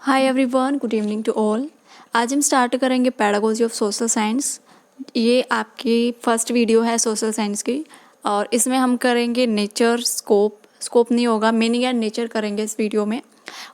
Hi everyone, good evening to all. आज हम start करेंगे पैडागोजी ऑफ सोशल साइंस। ये आपकी फर्स्ट वीडियो है सोशल साइंस की और इसमें हम करेंगे नेचर स्कोप नहीं होगा, मीनिंग एंड नेचर करेंगे इस वीडियो में।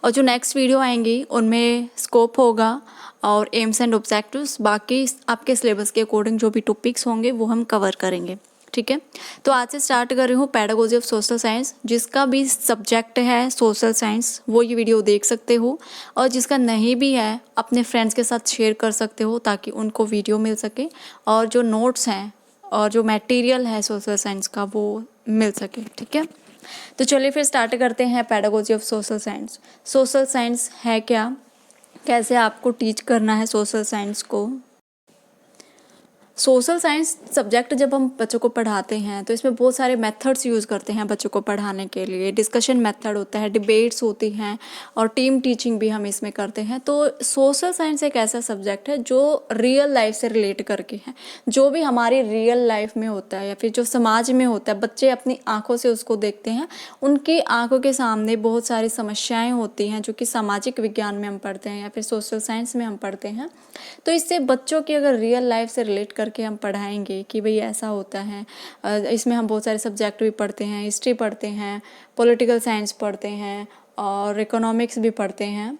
और जो नेक्स्ट वीडियो आएंगी उनमें स्कोप होगा और एम्स एंड ऑब्जेक्टिव्स। बाकी आपके सिलेबस के अकॉर्डिंग जो भी टॉपिक्स होंगे वो हम कवर करेंगे, ठीक है। तो आज से स्टार्ट कर रही हूँ पैडागोजी ऑफ सोशल साइंस। जिसका भी सब्जेक्ट है सोशल साइंस वो ये वीडियो देख सकते हो, और जिसका नहीं भी है अपने फ्रेंड्स के साथ शेयर कर सकते हो ताकि उनको वीडियो मिल सके और जो नोट्स हैं और जो मटेरियल है सोशल साइंस का वो मिल सके, ठीक है। तो चलिए फिर स्टार्ट करते हैं pedagogy of social science. Social science है क्या, कैसे आपको टीच करना है सोशल साइंस को। सोशल साइंस सब्जेक्ट जब हम बच्चों को पढ़ाते हैं तो इसमें बहुत सारे मेथड्स यूज़ करते हैं बच्चों को पढ़ाने के लिए। डिस्कशन मेथड होता है, डिबेट्स होती हैं और टीम टीचिंग भी हम इसमें करते हैं। तो सोशल साइंस एक ऐसा सब्जेक्ट है जो रियल लाइफ से रिलेट करके है, जो भी हमारी रियल लाइफ में होता है या फिर जो समाज में होता है, बच्चे अपनी आँखों से उसको देखते हैं। उनकी आँखों के सामने बहुत सारी समस्याएँ होती हैं जो कि सामाजिक विज्ञान में हम पढ़ते हैं या फिर सोशल साइंस में हम पढ़ते हैं। तो इससे बच्चों की अगर रियल लाइफ से रिलेट करके हम पढ़ाएंगे कि भाई ऐसा होता है। इसमें हम बहुत सारे सब्जेक्ट भी पढ़ते हैं, हिस्ट्री पढ़ते हैं, पॉलिटिकल साइंस पढ़ते हैं और इकोनॉमिक्स भी पढ़ते हैं।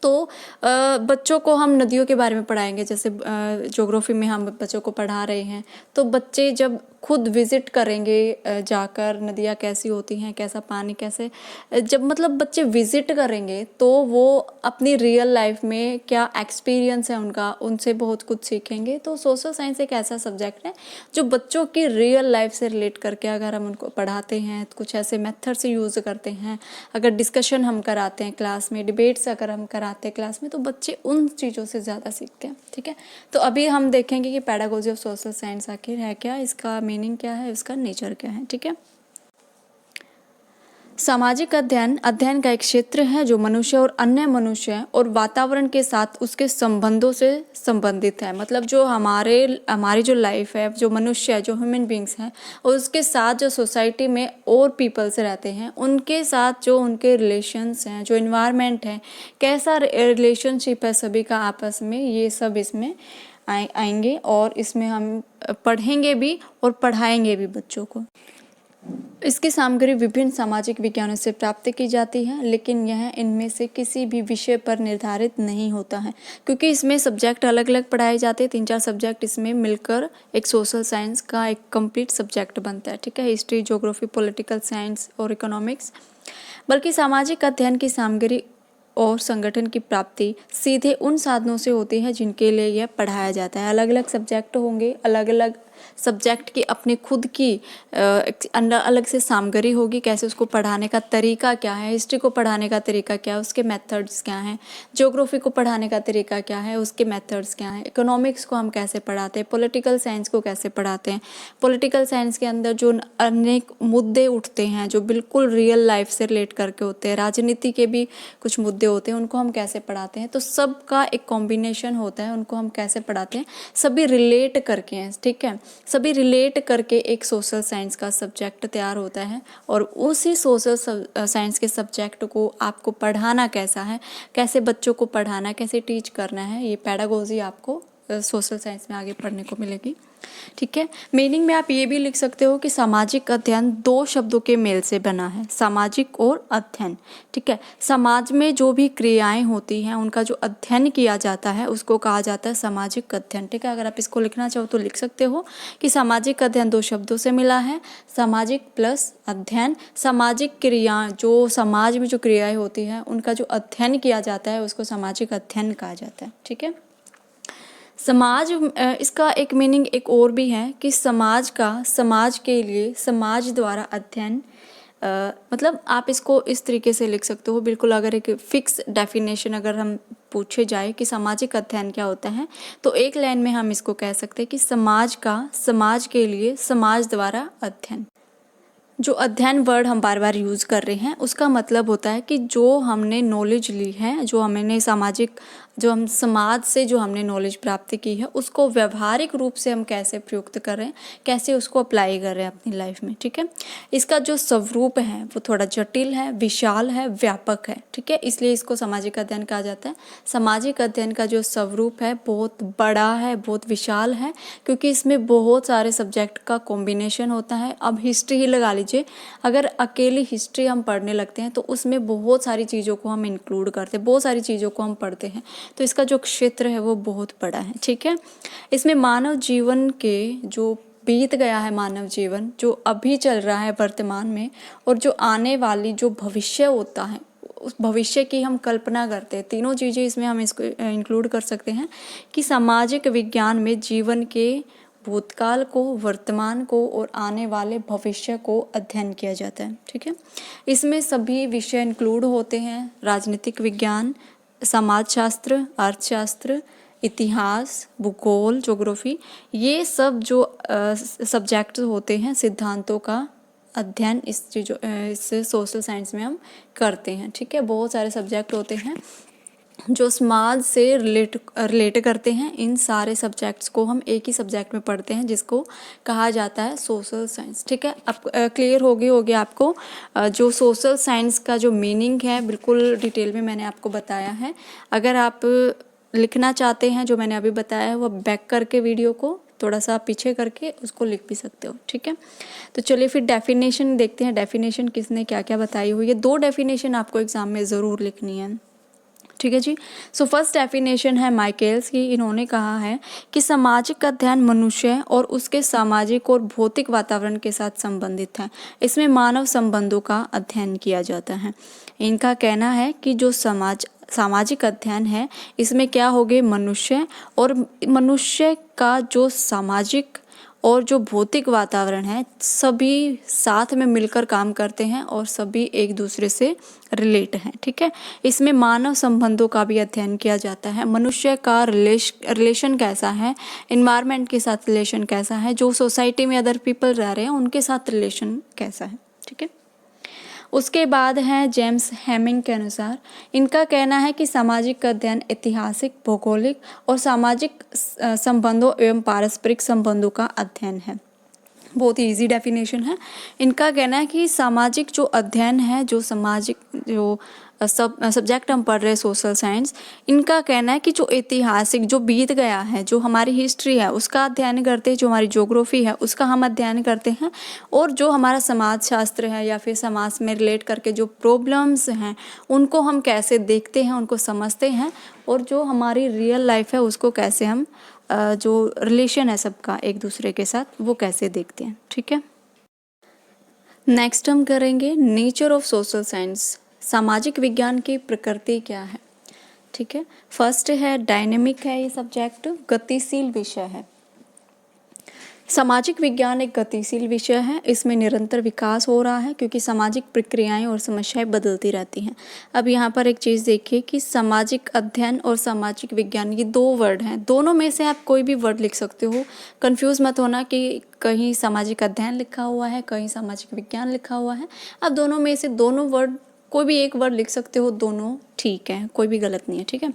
तो बच्चों को हम नदियों के बारे में पढ़ाएंगे, जैसे ज्योग्राफी में हम बच्चों को पढ़ा रहे हैं। तो बच्चे जब खुद विज़िट करेंगे जाकर नदियाँ कैसी होती हैं, कैसा पानी कैसे, जब मतलब बच्चे विज़िट करेंगे तो वो अपनी रियल लाइफ में क्या एक्सपीरियंस है उनका, उनसे बहुत कुछ सीखेंगे। तो सोशल साइंस एक ऐसा सब्जेक्ट है जो बच्चों की रियल लाइफ से रिलेट करके अगर हम उनको पढ़ाते हैं, कुछ ऐसे मेथड से यूज़ करते हैं, अगर डिस्कशन हम कराते हैं क्लास में, डिबेट्स अगर हम कराते हैं क्लास में, तो बच्चे उन चीज़ों से ज़्यादा सीखते हैं, ठीक है। तो अभी हम देखेंगे कि पैडागोजी ऑफ सोशल साइंस आखिर है क्या, इसका मीनिंग क्या है, इसका नेचर क्या है, ठीक है। सामाजिक अध्ययन का एक क्षेत्र है जो मनुष्य और अन्य मनुष्य और वातावरण के साथ उसके संबंधों से संबंधित है। मतलब जो हमारी जो लाइफ है, जो मनुष्य है, जो ह्यूमन बींग्स हैं, और उसके साथ जो सोसाइटी में और पीपल्स रहते हैं उनके साथ जो उनके रिलेशंस हैं, जो इन्वायरमेंट है, कैसा रिलेशनशिप है सभी का आपस में, ये सब इसमें आएंगे और इसमें हम पढ़ेंगे भी और पढ़ाएंगे भी बच्चों को। इसकी सामग्री विभिन्न सामाजिक विज्ञानों से प्राप्त की जाती है, लेकिन यह इनमें से किसी भी विषय पर निर्धारित नहीं होता है, क्योंकि इसमें सब्जेक्ट अलग अलग पढ़ाए जाते हैं। 3-4 सब्जेक्ट इसमें मिलकर एक सोशल साइंस का एक कंप्लीट सब्जेक्ट बनता है, ठीक है। हिस्ट्री, ज्योग्राफी, पॉलिटिकल साइंस और इकोनॉमिक्स। बल्कि सामाजिक अध्ययन की सामग्री और संगठन की प्राप्ति सीधे उन साधनों से होती है जिनके लिए यह पढ़ाया जाता है। अलग अलग सब्जेक्ट होंगे, अलग अलग सब्जेक्ट की अपनी खुद की अलग से सामग्री होगी, कैसे उसको पढ़ाने का तरीका क्या है। हिस्ट्री को पढ़ाने का तरीका क्या है, उसके मेथड्स क्या हैं। ज्योग्राफी को पढ़ाने का तरीका क्या है, उसके मेथड्स क्या हैं। इकोनॉमिक्स को हम कैसे पढ़ाते हैं, पॉलिटिकल साइंस को कैसे पढ़ाते हैं। पॉलिटिकल साइंस के अंदर जो अनेक मुद्दे उठते हैं जो बिल्कुल रियल लाइफ से रिलेट करके होते हैं, राजनीति के भी कुछ मुद्दे होते हैं, उनको हम कैसे पढ़ाते हैं। तो सबका एक कॉम्बिनेशन होता है, उनको हम कैसे पढ़ाते हैं, सभी रिलेट करके हैं, ठीक है। सभी रिलेट करके एक सोशल साइंस का सब्जेक्ट तैयार होता है, और उसी सोशल साइंस के सब्जेक्ट को आपको पढ़ाना कैसा है, कैसे बच्चों को पढ़ाना, कैसे टीच करना है, ये पैडागोजी आपको सोशल साइंस में आगे पढ़ने को मिलेगी, ठीक है। मीनिंग में आप ये भी लिख सकते हो कि सामाजिक अध्ययन 2 शब्दों के मेल से बना है, सामाजिक और अध्ययन, ठीक है। समाज में जो भी क्रियाएं होती हैं उनका जो अध्ययन किया जाता है उसको कहा जाता है सामाजिक अध्ययन, ठीक है। अगर आप इसको लिखना चाहो तो लिख सकते हो कि सामाजिक अध्ययन 2 शब्दों से मिला है, सामाजिक प्लस अध्ययन। सामाजिक क्रिया, जो समाज में जो क्रियाएं होती हैं उनका जो अध्ययन किया जाता है उसको सामाजिक अध्ययन कहा जाता है, ठीक है। समाज, इसका एक मीनिंग एक और भी है कि समाज का, समाज के लिए, समाज द्वारा अध्ययन। मतलब आप इसको इस तरीके से लिख सकते हो, बिल्कुल अगर एक फिक्स डेफिनेशन अगर हम पूछे जाए कि सामाजिक अध्ययन क्या होता है, तो एक लाइन में हम इसको कह सकते हैं कि समाज का, समाज के लिए, समाज द्वारा अध्ययन। जो अध्ययन वर्ड हम बार बार यूज़ कर रहे हैं उसका मतलब होता है कि जो हमने नॉलेज ली है, जो हम समाज से जो हमने नॉलेज प्राप्त की है उसको व्यवहारिक रूप से हम कैसे प्रयुक्त कर रहे हैं, कैसे उसको अप्लाई कर रहे हैं अपनी लाइफ में। ठीक है, इसका जो स्वरूप है वो थोड़ा जटिल है, विशाल है, व्यापक है। ठीक है, इसलिए इसको सामाजिक अध्ययन कहा जाता है। सामाजिक अध्ययन का जो स्वरूप है बहुत बड़ा है, बहुत विशाल है, क्योंकि इसमें बहुत सारे सब्जेक्ट का कॉम्बिनेशन होता है। अब हिस्ट्री ही लगा लीजिए, अगर अकेली हिस्ट्री हम पढ़ने लगते हैं तो उसमें बहुत सारी चीज़ों को हम इंक्लूड करते हैं, बहुत सारी चीज़ों को हम पढ़ते हैं, तो इसका जो क्षेत्र है वो बहुत बड़ा है। ठीक है, इसमें मानव जीवन के जो बीत गया है, मानव जीवन जो अभी चल रहा है वर्तमान में, और जो आने वाली जो भविष्य होता है उस भविष्य की हम कल्पना करते हैं। तीनों चीज़ें इसमें हम इसको इंक्लूड कर सकते हैं कि सामाजिक विज्ञान में जीवन के भूतकाल को, वर्तमान को और आने वाले भविष्य को अध्ययन किया जाता है। ठीक है, इसमें सभी विषय इंक्लूड होते हैं, राजनीतिक विज्ञान, समाजशास्त्र, अर्थशास्त्र, इतिहास, भूगोल, ज्योग्राफी, ये सब जो सब्जेक्ट होते हैं, सिद्धांतों का अध्ययन इस सोशल साइंस में हम करते हैं। ठीक है, बहुत सारे सब्जेक्ट होते हैं जो समाज से रिलेट करते हैं। इन सारे सब्जेक्ट्स को हम एक ही सब्जेक्ट में पढ़ते हैं जिसको कहा जाता है सोशल साइंस। ठीक है, अब क्लियर हो गया आपको जो सोशल साइंस का जो मीनिंग है, बिल्कुल डिटेल में मैंने आपको बताया है। अगर आप लिखना चाहते हैं जो मैंने अभी बताया है, वो बैक करके वीडियो को थोड़ा सा पीछे करके उसको लिख भी सकते हो। ठीक है, तो चलिए फिर डेफिनेशन देखते हैं, डेफिनेशन किसने क्या क्या बताई हुई है। 2 डेफिनेशन आपको एग्जाम में ज़रूर लिखनी है। ठीक है जी, सो फर्स्ट डेफिनेशन है माइकल्स की। इन्होंने कहा है कि सामाजिक अध्ययन मनुष्य और उसके सामाजिक और भौतिक वातावरण के साथ संबंधित है। इसमें मानव संबंधों का अध्ययन किया जाता है। इनका कहना है कि जो सामाजिक अध्ययन है इसमें क्या हो गए, मनुष्य का जो सामाजिक और जो भौतिक वातावरण है सभी साथ में मिलकर काम करते हैं और सभी एक दूसरे से रिलेट हैं। ठीक है, इसमें मानव संबंधों का भी अध्ययन किया जाता है। मनुष्य का रिलेशन कैसा है, इन्वायरमेंट के साथ रिलेशन कैसा है, जो सोसाइटी में अदर पीपल रह रहे हैं उनके साथ रिलेशन कैसा है। ठीक है, उसके बाद है जेम्स हेमिंग के अनुसार, इनका कहना है कि सामाजिक अध्ययन ऐतिहासिक, भौगोलिक और सामाजिक संबंधों एवं पारस्परिक संबंधों का अध्ययन है। बहुत ही ईजी डेफिनेशन है। इनका कहना है कि सामाजिक जो अध्ययन है, जो सब्जेक्ट हम पढ़ रहे हैं सोशल साइंस, इनका कहना है कि जो ऐतिहासिक जो बीत गया है, जो हमारी हिस्ट्री है उसका अध्ययन करते हैं, जो हमारी ज्योग्राफी है उसका हम अध्ययन करते हैं, और जो हमारा समाज शास्त्र है या फिर समाज में रिलेट करके जो प्रॉब्लम्स हैं उनको हम कैसे देखते हैं, उनको समझते हैं, और जो हमारी रियल लाइफ है उसको कैसे हम जो रिलेशन है सबका एक दूसरे के साथ वो कैसे देखते हैं। ठीक है, नेक्स्ट हम करेंगे नेचर ऑफ सोशल साइंस, सामाजिक विज्ञान की प्रकृति क्या है। ठीक है, फर्स्ट है डायनेमिक है, ये सब्जेक्ट गतिशील विषय है। सामाजिक विज्ञान एक गतिशील विषय है, इसमें निरंतर विकास हो रहा है क्योंकि सामाजिक प्रक्रियाएं और समस्याएं बदलती रहती हैं। अब यहाँ पर एक चीज़ देखिए कि सामाजिक अध्ययन और सामाजिक विज्ञान ये 2 वर्ड हैं, दोनों में से आप कोई भी वर्ड लिख सकते हो। कंफ्यूज मत होना कि कहीं सामाजिक अध्ययन लिखा हुआ है, कहीं सामाजिक विज्ञान लिखा हुआ है। आप दोनों में से दोनों वर्ड कोई भी एक वर्ड लिख सकते हो, दोनों ठीक है, कोई भी गलत नहीं है। ठीक है,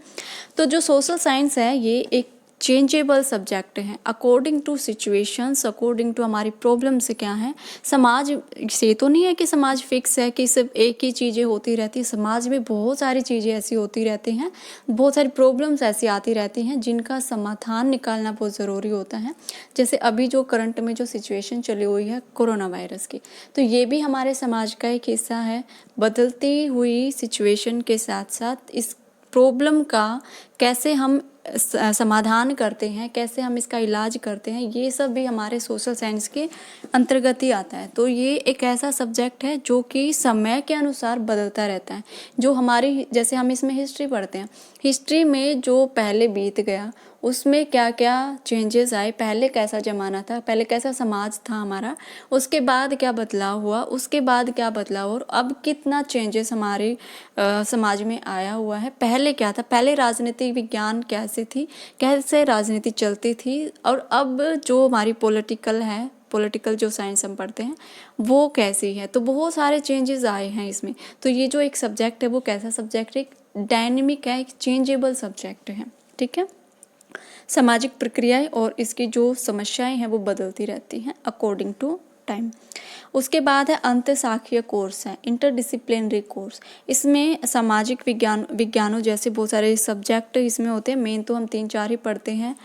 तो जो सोशल साइंस है ये एक चेंजेबल सब्जेक्ट है according to situations, according to हमारी प्रॉब्लम से क्या है। समाज से तो नहीं है कि समाज फिक्स है कि सिर्फ एक ही चीज़ें होती रहती है, समाज में बहुत सारी चीज़ें ऐसी होती रहती हैं, बहुत सारी प्रॉब्लम्स ऐसी आती रहती हैं जिनका समाधान निकालना बहुत ज़रूरी होता है। जैसे अभी जो करंट में जो सिचुएशन चली हुई है कोरोना वायरस की, तो ये भी हमारे समाज का एक हिस्सा है। बदलती हुई सिचुएशन के साथ साथ इस प्रॉब्लम का कैसे हम समाधान करते हैं, कैसे हम इसका इलाज करते हैं, ये सब भी हमारे सोशल साइंस के अंतर्गत ही आता है। तो ये एक ऐसा सब्जेक्ट है जो कि समय के अनुसार बदलता रहता है। जो हमारी, जैसे हम इसमें हिस्ट्री पढ़ते हैं, हिस्ट्री में जो पहले बीत गया उसमें क्या क्या चेंजेस आए, पहले कैसा ज़माना था, पहले कैसा समाज था हमारा, उसके बाद क्या बदलाव हुआ, उसके बाद क्या बदलाव, और अब कितना चेंजेस हमारे समाज में आया हुआ है। पहले क्या था, पहले राजनीतिक विज्ञान कैसे थी, कैसे राजनीति चलती थी, और अब जो हमारी पॉलिटिकल है पॉलिटिकल जो साइंस हम पढ़ते हैं वो कैसी है। तो बहुत सारे चेंजेस आए हैं इसमें। तो ये जो एक सब्जेक्ट है वो कैसा सब्जेक्ट है, एक डायनेमिक है, एक चेंजेबल सब्जेक्ट है, ठीक है। सामाजिक प्रक्रियाएं और इसकी जो समस्याएं हैं वो बदलती रहती हैं अकॉर्डिंग टू टाइम। उसके बाद है अंतशाखीय कोर्स है, इंटरडिसिप्लिनरी कोर्स। इसमें सामाजिक विज्ञानों जैसे बहुत सारे सब्जेक्ट इसमें होते हैं। मेन तो हम 3-4 ही पढ़ते हैं,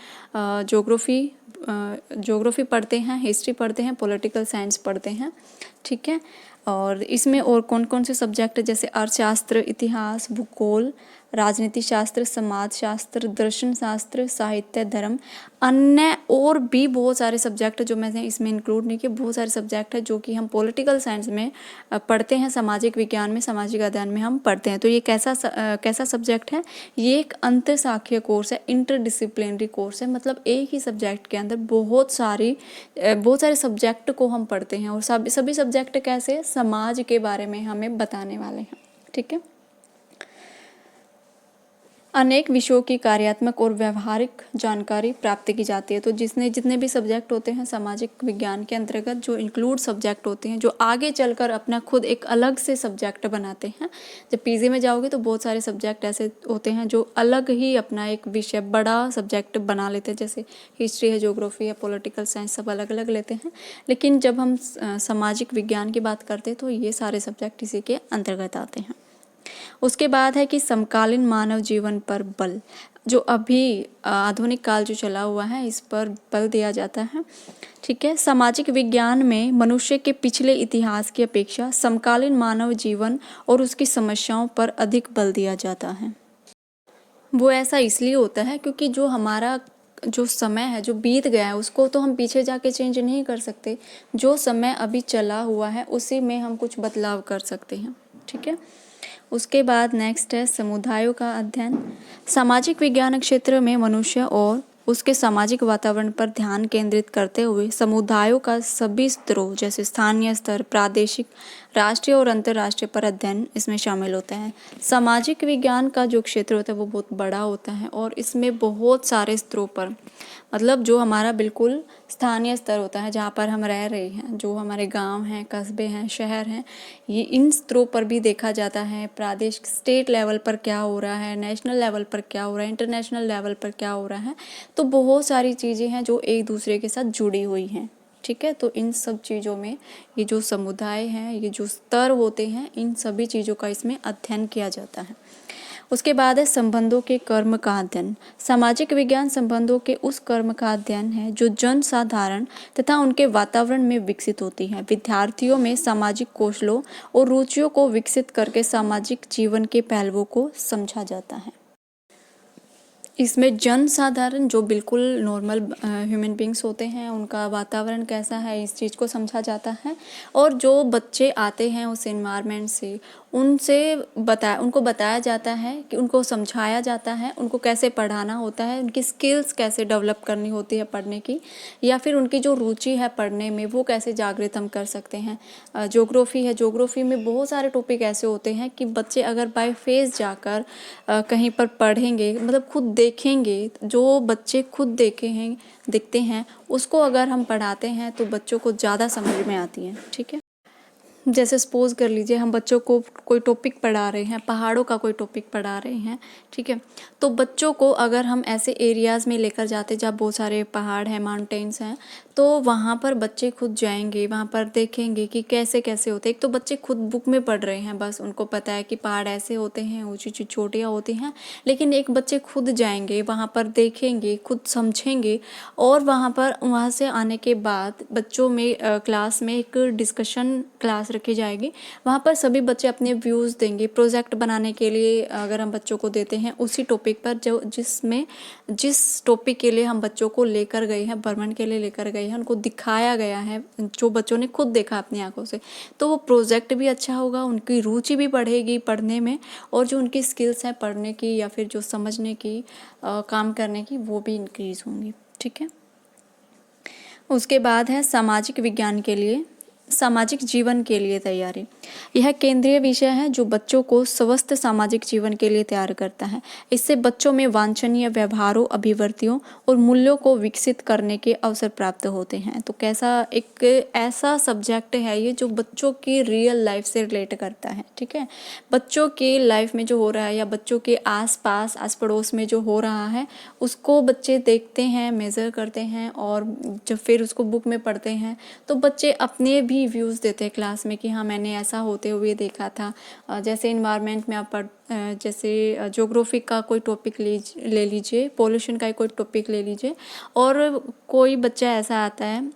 ज्योग्राफी पढ़ते हैं, हिस्ट्री पढ़ते हैं, पॉलिटिकल साइंस पढ़ते हैं, ठीक है। और इसमें और कौन कौन से सब्जेक्ट जैसे अर्थशास्त्र, इतिहास, भूगोल, राजनीति शास्त्र, समाज शास्त्र, दर्शन शास्त्र, साहित्य, धर्म, अन्य और भी बहुत सारे सब्जेक्ट जो मैंने इसमें इंक्लूड नहीं किए। बहुत सारे सब्जेक्ट है जो कि हम पॉलिटिकल साइंस में पढ़ते हैं, सामाजिक विज्ञान में, सामाजिक अध्ययन में हम पढ़ते हैं। तो ये कैसा सब्जेक्ट है, ये एक अंतरशाखीय कोर्स है, इंटरडिसिप्लिनरी कोर्स है। मतलब एक ही सब्जेक्ट के अंदर बहुत सारे सब्जेक्ट को हम पढ़ते हैं और सभी सब्जेक्ट कैसे समाज के बारे में हमें बताने वाले हैं, ठीक है। अनेक विषयों की कार्यात्मक और व्यवहारिक जानकारी प्राप्त की जाती है। तो जितने भी सब्जेक्ट होते हैं सामाजिक विज्ञान के अंतर्गत, जो इंक्लूड सब्जेक्ट होते हैं, जो आगे चलकर अपना खुद एक अलग से सब्जेक्ट बनाते हैं। जब पीजी में जाओगे तो बहुत सारे सब्जेक्ट ऐसे होते हैं जो अलग ही अपना एक विषय, बड़ा सब्जेक्ट बना लेते हैं। जैसे हिस्ट्री है, ज्योग्राफी है, पॉलिटिकल साइंस, सब अलग अलग लेते हैं। लेकिन जब हम सामाजिक विज्ञान की बात करते हैं तो ये सारे सब्जेक्ट इसी के अंतर्गत आते हैं। उसके बाद है कि समकालीन मानव जीवन पर बल, जो अभी आधुनिक काल जो चला हुआ है इस पर बल दिया जाता है, ठीक है। सामाजिक विज्ञान में मनुष्य के पिछले इतिहास की अपेक्षा समकालीन मानव जीवन और उसकी समस्याओं पर अधिक बल दिया जाता है। वो ऐसा इसलिए होता है क्योंकि जो हमारा जो समय है, जो बीत गया है, उसको तो हम पीछे जाके चेंज नहीं कर सकते। जो समय अभी चला हुआ है उसी में हम कुछ बदलाव कर सकते हैं, ठीक है। उसके बाद नेक्स्ट है समुदायों का अध्ययन। सामाजिक विज्ञान क्षेत्र में मनुष्य और उसके सामाजिक वातावरण पर ध्यान केंद्रित करते हुए समुदायों का सभी स्तरों जैसे स्थानीय स्तर, प्रादेशिक, राष्ट्रीय और अंतर्राष्ट्रीय पर अध्ययन इसमें शामिल होता है। सामाजिक विज्ञान का जो क्षेत्र होता है वो बहुत बड़ा होता है और इसमें बहुत सारे स्तरों पर, मतलब जो हमारा बिल्कुल स्थानीय स्तर होता है जहाँ पर हम रह रहे हैं, जो हमारे गांव हैं, कस्बे हैं, शहर हैं, ये इन स्तरों पर भी देखा जाता है। प्रादेशिक स्टेट लेवल पर क्या हो रहा है, नेशनल लेवल पर क्या हो रहा है, इंटरनेशनल लेवल पर क्या हो रहा है। तो बहुत सारी चीज़ें हैं जो एक दूसरे के साथ जुड़ी हुई हैं, ठीक है। तो इन सब चीज़ों में ये जो समुदाय हैं, ये जो स्तर होते हैं, इन सभी चीज़ों का इसमें अध्ययन किया जाता है। उसके बाद है संबंधों के कर्म का अध्ययन। सामाजिक विज्ञान संबंधों के उस कर्म का अध्ययन है जो जन साधारण तथा उनके वातावरण में विकसित होती है। विद्यार्थियों में सामाजिक कौशलों और रुचियों को विकसित करके सामाजिक जीवन के पहलुओं को समझा जाता है। इसमें जन साधारण जो बिल्कुल नॉर्मल ह्यूमन बींग्स होते हैं, उनका वातावरण कैसा है इस चीज़ को समझा जाता है। और जो बच्चे आते हैं उस एनवायरनमेंट से, उनको बताया जाता है कि उनको समझाया जाता है उनको कैसे पढ़ाना होता है, उनकी स्किल्स कैसे डेवलप करनी होती है पढ़ने की, या फिर उनकी जो रुचि है पढ़ने में वो कैसे जागृत हम कर सकते हैं। ज्योग्राफी है, ज्योग्राफी में बहुत सारे टॉपिक ऐसे होते हैं कि बच्चे अगर बाय फेस जाकर कहीं पर पढ़ेंगे, मतलब खुद देखेंगे, जो बच्चे खुद देखते हैं उसको अगर हम पढ़ाते हैं तो बच्चों को ज़्यादा समझ में आती है, ठीक है। जैसे सपोज कर लीजिए हम बच्चों को कोई टॉपिक पढ़ा रहे हैं, पहाड़ों का कोई टॉपिक पढ़ा रहे हैं, ठीक है। तो बच्चों को अगर हम ऐसे एरियाज़ में लेकर जाते जहाँ बहुत सारे पहाड़ हैं, माउंटेन्स हैं, तो वहाँ पर बच्चे खुद जाएंगे, वहाँ पर देखेंगे कि कैसे कैसे होते हैं। एक तो बच्चे खुद बुक में पढ़ रहे हैं, बस उनको पता है कि पहाड़ ऐसे होते हैं, ऊँची ऊँची चोटियाँ होती हैं, लेकिन एक बच्चे खुद जाएंगे, वहाँ पर देखेंगे, खुद समझेंगे। और वहाँ से आने के बाद बच्चों में क्लास में एक डिस्कशन क्लास रखी जाएगी। वहाँ पर सभी बच्चे अपने व्यूज़ देंगे। प्रोजेक्ट बनाने के लिए अगर हम बच्चों को देते हैं उसी टॉपिक पर जिस टॉपिक के लिए हम बच्चों को लेकर गए हैं, भ्रमण के लिए लेकर गए हैं, उनको दिखाया गया है, जो बच्चों ने खुद देखा अपनी आंखों से, तो वो प्रोजेक्ट भी अच्छा होगा, उनकी रुचि भी बढ़ेगी पढ़ने में, और जो उनकी स्किल्स हैं पढ़ने की या फिर जो समझने की, काम करने की, वो भी इंक्रीज होंगी, ठीक है। उसके बाद है सामाजिक विज्ञान के लिए सामाजिक जीवन के लिए तैयारी। यह केंद्रीय विषय है जो बच्चों को स्वस्थ सामाजिक जीवन के लिए तैयार करता है। इससे बच्चों में वांछनीय व्यवहारों, अभिवृत्तियों और मूल्यों को विकसित करने के अवसर प्राप्त होते हैं। तो कैसा एक ऐसा सब्जेक्ट है ये जो बच्चों की रियल लाइफ से रिलेट करता है, ठीक है। बच्चों की लाइफ में जो हो रहा है या बच्चों के आसपास आस पड़ोस में जो हो रहा है उसको बच्चे देखते हैं, मेज़र करते हैं और जब फिर उसको बुक में पढ़ते हैं तो बच्चे अपने भी व्यूज़ देते हैं क्लास में कि हाँ मैंने ऐसा होते हुए देखा था। जैसे इन्वायरमेंट में आप जैसे ज्योग्राफी का कोई टॉपिक ले लीजिए, पोल्यूशन का कोई टॉपिक ले लीजिए और कोई बच्चा ऐसा आता है,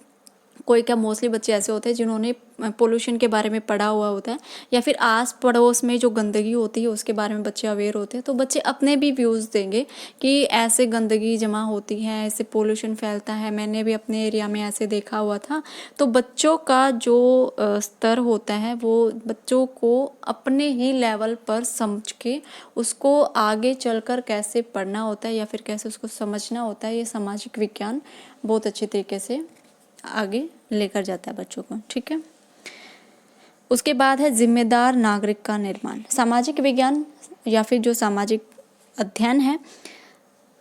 कोई क्या मोस्टली बच्चे ऐसे होते हैं जिन्होंने पोल्यूशन के बारे में पढ़ा हुआ होता है या फिर आस पड़ोस में जो गंदगी होती है उसके बारे में बच्चे अवेयर होते हैं, तो बच्चे अपने भी व्यूज़ देंगे कि ऐसे गंदगी जमा होती है, ऐसे पोल्यूशन फैलता है, मैंने भी अपने एरिया में ऐसे देखा हुआ था। तो बच्चों का जो स्तर होता है वो बच्चों को अपने ही लेवल पर समझ के उसको आगे चलकर कैसे पढ़ना होता है या फिर कैसे उसको समझना होता है, ये सामाजिक विज्ञान बहुत अच्छे तरीके से आगे लेकर जाता है बच्चों को, ठीक है। उसके बाद है जिम्मेदार नागरिक का निर्माण। सामाजिक विज्ञान या फिर जो सामाजिक अध्ययन है,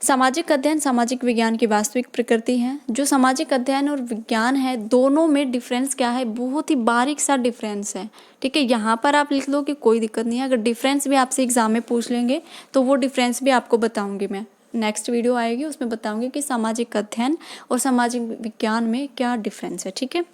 सामाजिक अध्ययन सामाजिक विज्ञान की वास्तविक प्रकृति है। जो सामाजिक अध्ययन और विज्ञान है दोनों में डिफरेंस क्या है, बहुत ही बारीक सा डिफरेंस है, ठीक है। यहाँ पर आप लिख लो कि कोई दिक्कत नहीं है, अगर डिफरेंस भी आपसे एग्जाम में पूछ लेंगे तो वो डिफरेंस भी आपको बताऊंगी मैं, नेक्स्ट वीडियो आएगी उसमें बताऊंगी कि सामाजिक अध्ययन और सामाजिक विज्ञान में क्या डिफरेंस है, ठीक है।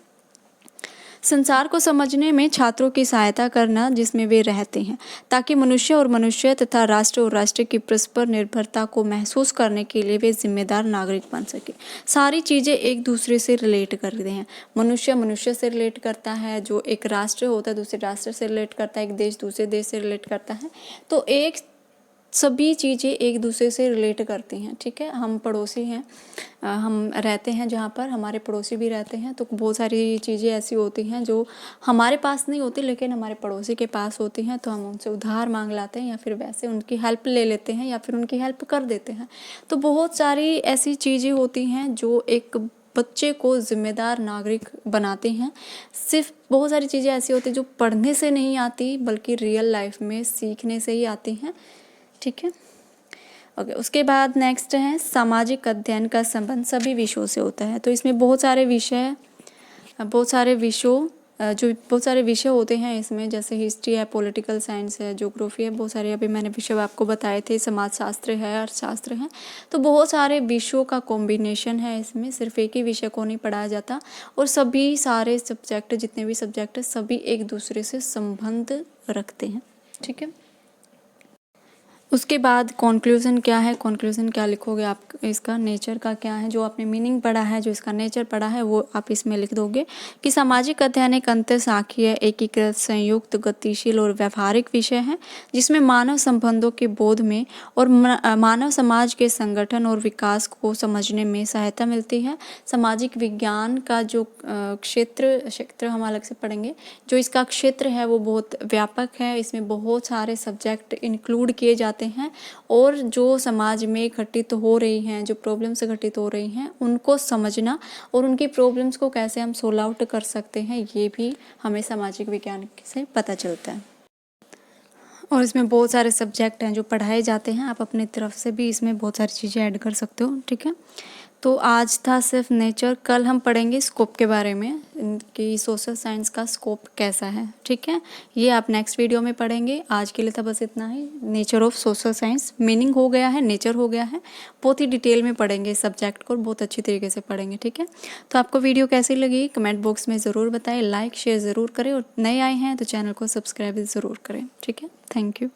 संसार को समझने में छात्रों की सहायता करना जिसमें वे रहते हैं, ताकि मनुष्य और मनुष्य तथा राष्ट्र और राष्ट्र की परस्पर निर्भरता को महसूस करने के लिए वे जिम्मेदार नागरिक बन सके। सारी चीज़ें एक दूसरे से रिलेट करते हैं। मनुष्य मनुष्य से रिलेट करता है, जो एक राष्ट्र होता है दूसरे राष्ट्र से रिलेट करता है, एक देश दूसरे देश से रिलेट करता है। तो एक सभी चीज़ें एक दूसरे से रिलेट करती हैं, ठीक है। हम पड़ोसी हैं, हम रहते हैं जहाँ पर हमारे पड़ोसी भी रहते हैं, तो बहुत सारी चीज़ें ऐसी होती हैं जो हमारे पास नहीं होती लेकिन हमारे पड़ोसी के पास होती हैं, तो हम उनसे उधार मांग लाते हैं या फिर वैसे उनकी हेल्प ले लेते हैं या फिर उनकी हेल्प कर देते हैं। तो बहुत सारी ऐसी चीज़ें होती हैं जो एक बच्चे को जिम्मेदार नागरिक बनाते हैं। सिर्फ बहुत सारी चीज़ें ऐसी होती हैं जो पढ़ने से नहीं आती बल्कि रियल लाइफ में सीखने से ही आती हैं, ठीक है। ओके, उसके बाद नेक्स्ट है सामाजिक अध्ययन का संबंध सभी विषयों से होता है। तो इसमें बहुत सारे विषय होते हैं इसमें, जैसे हिस्ट्री है, पॉलिटिकल साइंस है, ज्योग्राफी है, बहुत सारे अभी मैंने विषय आपको बताए थे, समाजशास्त्र है, अर्थशास्त्र है। तो बहुत सारे विषयों का कॉम्बिनेशन है इसमें, सिर्फ एक ही विषय को नहीं पढ़ाया जाता और सभी सारे सब्जेक्ट जितने भी सब्जेक्ट है सभी एक दूसरे से संबंध रखते हैं, ठीक है। उसके बाद कॉन्क्लूज़न क्या है, कॉन्क्लूज़न क्या लिखोगे आप, इसका नेचर का क्या है, जो आपने मीनिंग पढ़ा है, जो इसका नेचर पढ़ा है वो आप इसमें लिख दोगे कि सामाजिक अध्ययन एक अंतःशाखीय, एकीकृत, संयुक्त, गतिशील और व्यवहारिक विषय है जिसमें मानव संबंधों के बोध में और मानव समाज के संगठन और विकास को समझने में सहायता मिलती है। सामाजिक विज्ञान का जो क्षेत्र हम अलग से पढ़ेंगे, जो इसका क्षेत्र है वो बहुत व्यापक है, इसमें बहुत सारे सब्जेक्ट इंक्लूड किए जाते हैं और जो समाज में घटित हो रही हैं, जो प्रॉब्लम्स घटित हो रही हैं उनको समझना और उनकी प्रॉब्लम्स को कैसे हम सोल्व आउट कर सकते हैं ये भी हमें सामाजिक विज्ञान से पता चलता है। और इसमें बहुत सारे सब्जेक्ट हैं जो पढ़ाए जाते हैं, आप अपनी तरफ से भी इसमें बहुत सारी चीज़ें ऐड कर सकते हो, ठीक है। तो आज था सिर्फ नेचर, कल हम पढ़ेंगे स्कोप के बारे में कि सोशल साइंस का स्कोप कैसा है, ठीक है। ये आप नेक्स्ट वीडियो में पढ़ेंगे। आज के लिए था बस इतना ही। Nature of social science, meaning हो गया है, नेचर हो गया है, बहुत ही डिटेल में पढ़ेंगे इस सब्जेक्ट को, बहुत अच्छी तरीके से पढ़ेंगे, ठीक है। तो आपको वीडियो कैसी लगी कमेंट बॉक्स में ज़रूर बताएं, लाइक शेयर ज़रूर करें और नए आए हैं तो चैनल को सब्सक्राइब ज़रूर करें, ठीक है। Thank you.